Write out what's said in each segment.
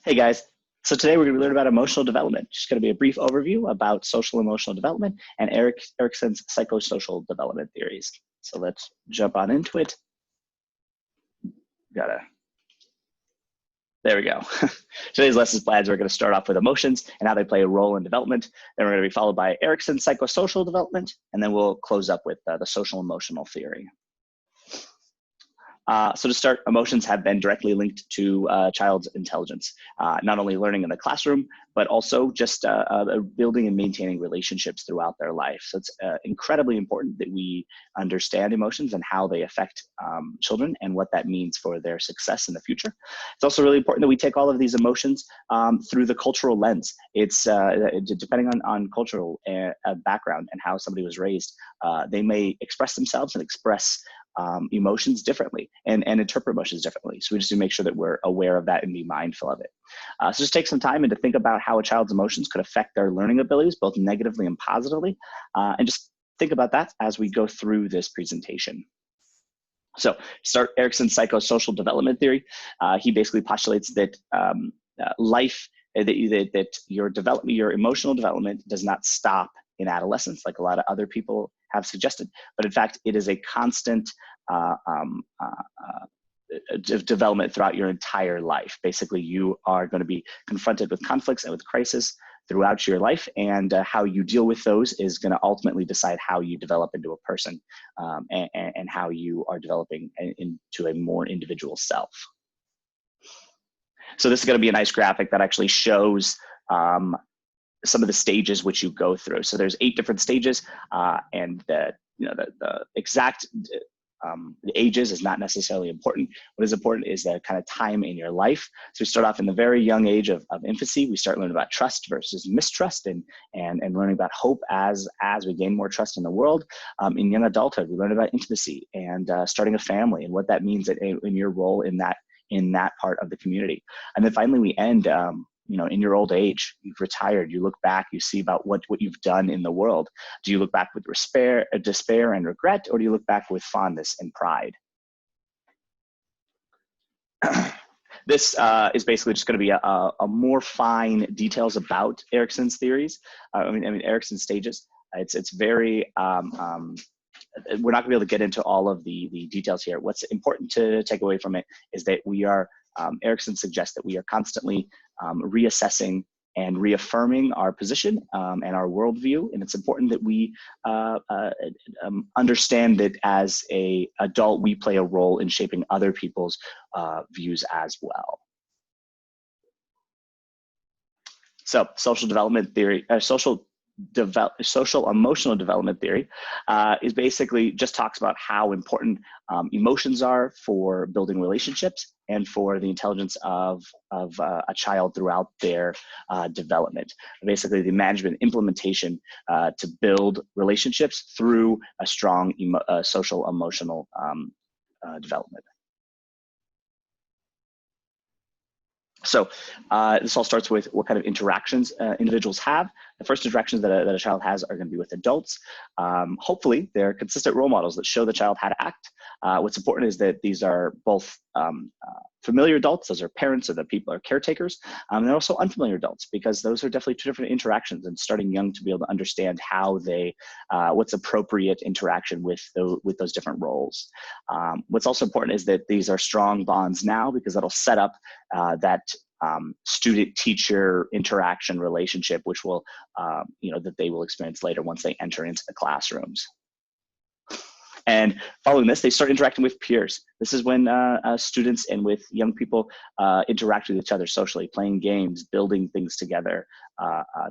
Hey guys, so today we're going to learn about emotional development. Just going to be a brief overview about social emotional development and Erikson's psychosocial development theories. So let's jump on into it. There we go. Today's lesson plans, we're going to start off with emotions and how they play a role in development. Then we're going to be followed by Erikson's psychosocial development, and then we'll close up with the social emotional theory. So to start, emotions have been directly linked to a child's intelligence, not only learning in the classroom, but also just building and maintaining relationships throughout their life. So it's incredibly important that we understand emotions and how they affect children and what that means for their success in the future. It's also really important that we take all of these emotions through the cultural lens. It's depending on cultural background and how somebody was raised, they may express themselves and express emotions differently and interpret emotions differently. So we just need to make sure that we're aware of that and be mindful of it. So just take some time and to think about how a child's emotions could affect their learning abilities, both negatively and positively. And just think about that as we go through this presentation. So start Erikson's psychosocial development theory. He basically postulates that that your emotional development does not stop in adolescence, like a lot of other people have suggested, but in fact, it is a constant development throughout your entire life. Basically, you are going to be confronted with conflicts and with crisis throughout your life, and how you deal with those is going to ultimately decide how you develop into a person and how you are developing into a more individual self. So this is going to be a nice graphic that actually shows some of the stages which you go through. So there's 8 different stages, and the exact ages is not necessarily important. What is important is the kind of time in your life. So we start off in the very young age of infancy. We start learning about trust versus mistrust, and learning about hope as we gain more trust in the world. In young adulthood, we learn about intimacy and starting a family and what that means in your role in that part of the community. And then finally we end in your old age. You've retired, you look back, you see about what you've done in the world. Do you look back with despair and regret, or do you look back with fondness and pride? This is basically just going to be a more fine details about Erikson's theories. Erikson's stages. It's very we're not going to be able to get into all of the details here. What's important to take away from it is that we are, Erikson suggests that we are constantly reassessing and reaffirming our position and our worldview. And it's important that we understand that as an adult, we play a role in shaping other people's views as well. So social development theory, social emotional development theory is basically just talks about how important emotions are for building relationships and for the intelligence of a child throughout their development. Basically, the management implementation to build relationships through a strong social emotional development. So this all starts with what kind of interactions individuals have. The first interactions that a child has are going to be with adults. Hopefully, they're consistent role models that show the child how to act. What's important is that these are both familiar adults, those are parents or the people are caretakers, and they're also unfamiliar adults, because those are definitely 2 different interactions, and starting young to be able to understand how what's appropriate interaction with those different roles. What's also important is that these are strong bonds now, because that'll set up that student-teacher interaction relationship, which will, that they will experience later once they enter into the classrooms. And following this, they start interacting with peers. This is when students and with young people interact with each other socially, playing games, building things together,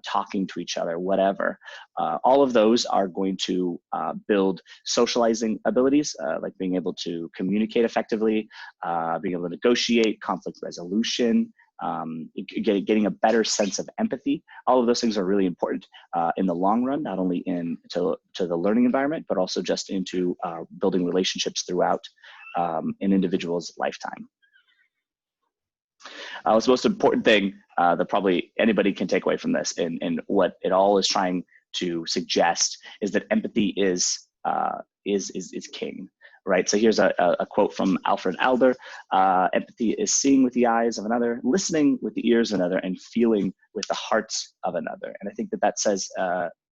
talking to each other, whatever. All of those are going to build socializing abilities, like being able to communicate effectively, being able to negotiate, conflict resolution, getting a better sense of empathy. All of those things are really important in the long run, not only to the learning environment, but also just into building relationships throughout an individual's lifetime. What's the most important thing that probably anybody can take away from this, and what it all is trying to suggest, is that empathy is king. right? So here's a quote from Alfred Adler. Empathy is seeing with the eyes of another, listening with the ears of another, and feeling with the hearts of another. And I think that that says,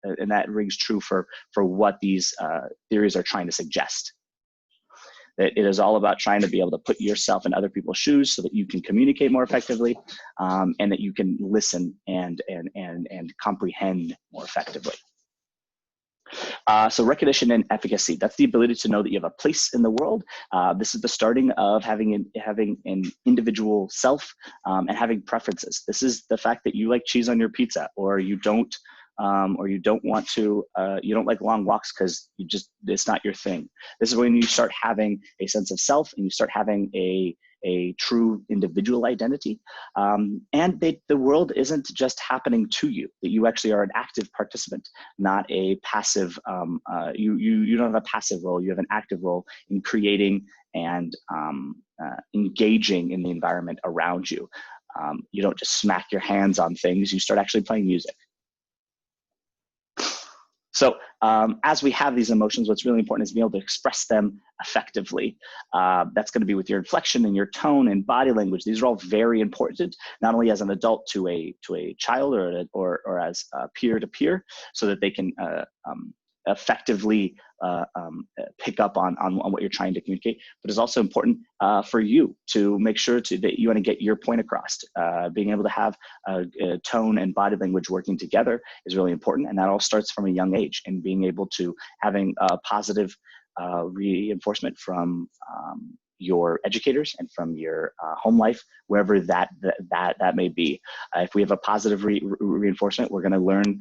and that rings true for what these theories are trying to suggest. That it is all about trying to be able to put yourself in other people's shoes so that you can communicate more effectively, and that you can listen and comprehend more effectively. So recognition and efficacy, that's the ability to know that you have a place in the world. This is the starting of having an individual self, and having preferences. This is the fact that you like cheese on your pizza, or you don't want to, you don't like long walks because it's not your thing. This is when you start having a sense of self, and you start having a true individual identity, and the world isn't just happening to you, that you actually are an active participant, not a passive, you don't have a passive role, you have an active role in creating and engaging in the environment around you. You don't just smack your hands on things, you start actually playing music. So as we have these emotions, what's really important is being able to express them effectively. That's going to be with your inflection and your tone and body language. These are all very important, not only as an adult to a child or as peer to peer, so that they can effectively pick up on what you're trying to communicate, but it's also important for you to make sure that you want to get your point across. Being able to have a tone and body language working together is really important, and that all starts from a young age, and being able to having positive reinforcement from your educators and from your home life, wherever that may be. If we have a positive reinforcement, we're going to learn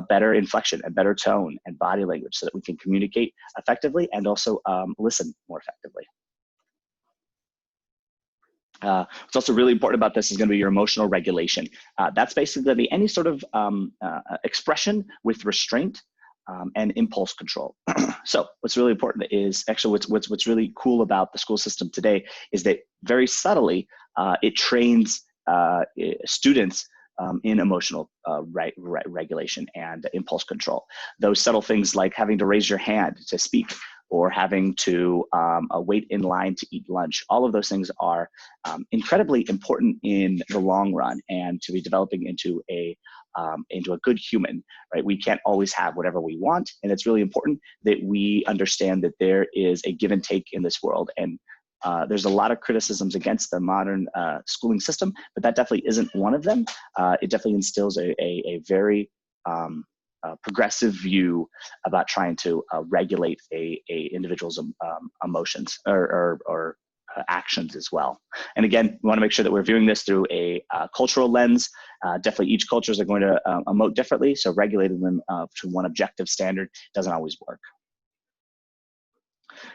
better inflection and better tone and body language, so that we can communicate effectively and also listen more effectively. What's also really important about this is going to be your emotional regulation. That's basically going to be any sort of expression with restraint and impulse control. So what's really important is actually what's really cool about the school system today is that very subtly it trains students in emotional regulation and impulse control. Those subtle things like having to raise your hand to speak, or having to wait in line to eat lunch. All of those things are incredibly important in the long run, and to be developing into a good human, right? We can't always have whatever we want, and it's really important that we understand that there is a give and take in this world. And there's a lot of criticisms against the modern schooling system, but that definitely isn't one of them. It definitely instills a very progressive view about trying to regulate a individual's emotions or actions as well. And again, we want to make sure that we're viewing this through a cultural lens. Definitely each cultures are going to emote differently, so regulating them to one objective standard doesn't always work.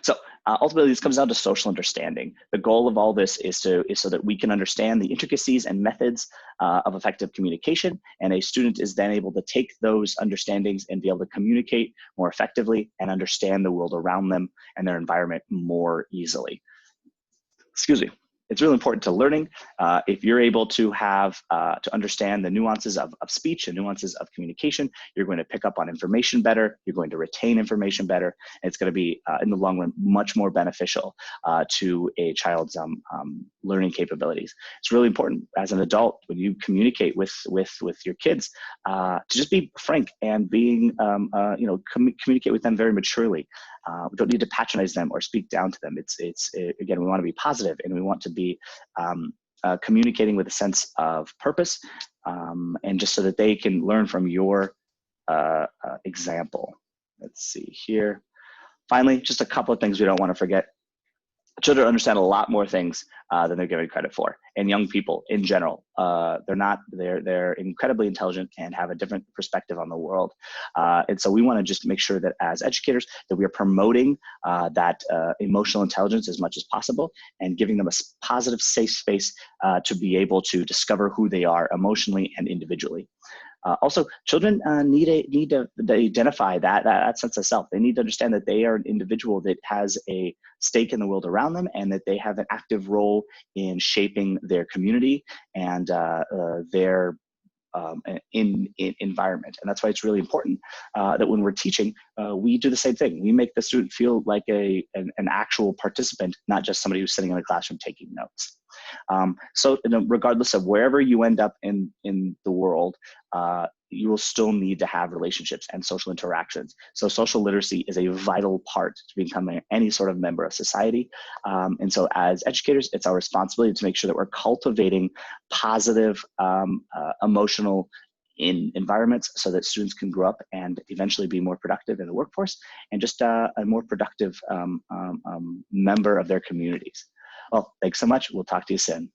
So ultimately, this comes down to social understanding. The goal of all this is so that we can understand the intricacies and methods of effective communication, and a student is then able to take those understandings and be able to communicate more effectively and understand the world around them and their environment more easily. Excuse me. It's really important to learning. If you're able to have to understand the nuances of speech and nuances of communication, you're going to pick up on information better. You're going to retain information better. And it's going to be, in the long run, much more beneficial to a child's learning capabilities. It's really important as an adult, when you communicate with your kids, to just be frank and being, communicate with them very maturely. We don't need to patronize them or speak down to them. Again, we want to be positive, and we want to be communicating with a sense of purpose, and just so that they can learn from your example. Let's see here. Finally, just a couple of things we don't want to forget. Children understand a lot more things than they're given credit for, and young people in general, they're incredibly intelligent and have a different perspective on the world. And so we want to just make sure that as educators that we are promoting that emotional intelligence as much as possible, and giving them a positive, safe space to be able to discover who they are emotionally and individually. Also, children need to identify that sense of self. They need to understand that they are an individual that has a stake in the world around them, and that they have an active role in shaping their community and their environment. And that's why it's really important that when we're teaching, we do the same thing. We make the student feel like an actual participant, not just somebody who's sitting in a classroom taking notes. So regardless of wherever you end up in the world, you will still need to have relationships and social interactions. So social literacy is a vital part to becoming any sort of member of society. And so as educators, it's our responsibility to make sure that we're cultivating positive emotional environments so that students can grow up and eventually be more productive in the workforce and just a more productive member of their communities. Well, thanks so much. We'll talk to you soon.